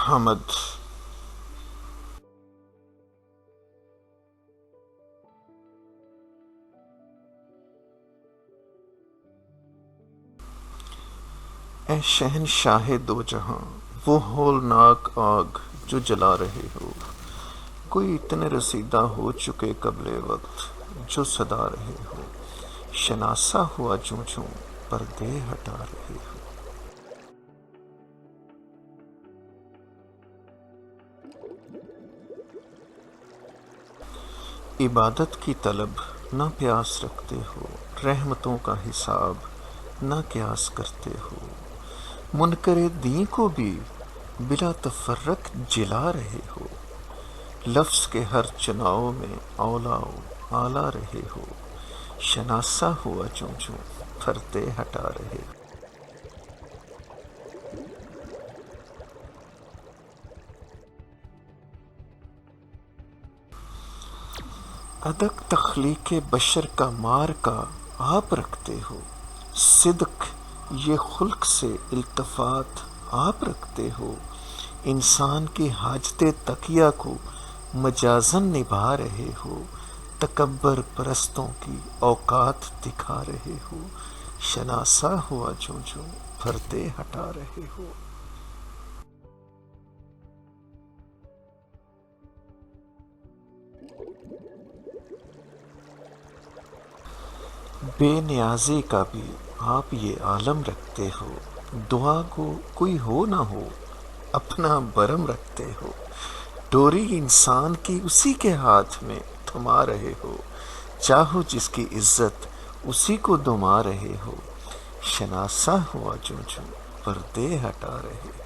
حمد۔ اے شہنشاہ دو جہاں، وہ ہولناک آگ جو جلا رہے ہو، کوئی اتنے رسیدہ ہو چکے قبل وقت جو صدا رہے ہو، شناسا ہوا جوں جوں پردے ہٹا رہے ہو۔ عبادت کی طلب نہ پیاس رکھتے ہو، رحمتوں کا حساب نہ قیاس کرتے ہو، منکر دین کو بھی بلا تفرق جلا رہے ہو، لفظ کے ہر چناؤ میں اولا و اعلیٰ رہے ہو، شناسا ہوا جوں جوں پردے ہٹا رہے ہو۔ ادک تخلیق بشر کا مار کا آپ رکھتے ہو، صدق یہ خلق سے التفات آپ رکھتے ہو، انسان کی حاجت تقیہ کو مجازن نبھا رہے ہو، تکبر پرستوں کی اوقات دکھا رہے ہو، شناسا ہوا جوں جوں پردے ہٹا رہے ہو۔ بے نیازی کا بھی آپ یہ عالم رکھتے ہو، دعا کو کوئی ہو نہ ہو اپنا برم رکھتے ہو، ڈوری انسان کی اسی کے ہاتھ میں تھما رہے ہو، چاہو جس کی عزت اسی کو دما رہے ہو، شناسا ہوا جوں جوں پردے ہٹا رہے ہو۔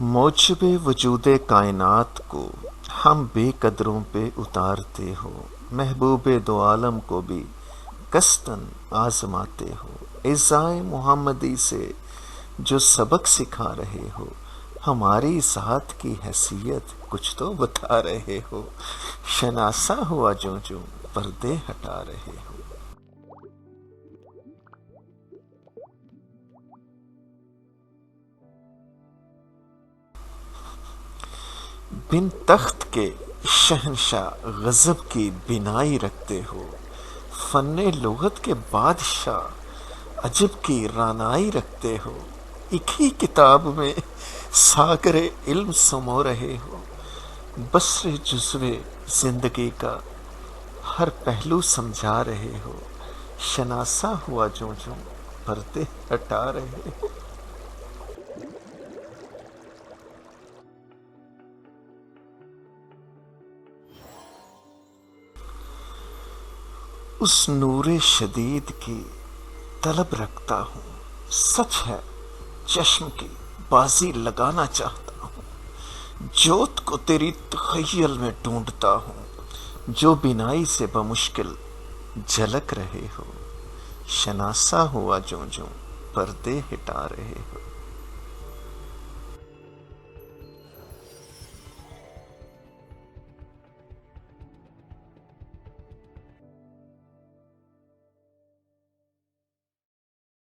موجب وجود کائنات کو ہم بے قدروں پہ اتارتے ہو، محبوب دو عالم کو بھی قصداً آزماتے ہو، عزائے محمدی سے جو سبق سکھا رہے ہو، ہماری ذات کی حیثیت کچھ تو بتا رہے ہو، شناسا ہوا جوں جوں پردے ہٹا رہے ہو۔ بن تخت کے شہنشاہ غضب کی بینائی رکھتے ہو، فن لغت کے بادشاہ عجب کی رانائی رکھتے ہو، ایک ہی کتاب میں ساغر علم سمو رہے ہو، بسر جزو زندگی کا ہر پہلو سمجھا رہے ہو، شناسا ہوا جوں جوں پردے ہٹا رہے ہو۔ اس نور شدید کی طلب رکھتا ہوں، سچ ہے چشم کی بازی لگانا چاہتا ہوں، جوت کو تیری تخیل میں ڈھونڈتا ہوں، جو بینائی سے بمشکل جھلک رہے ہو، شناسا ہوا جوں جوں پردے ہٹا رہے ہو۔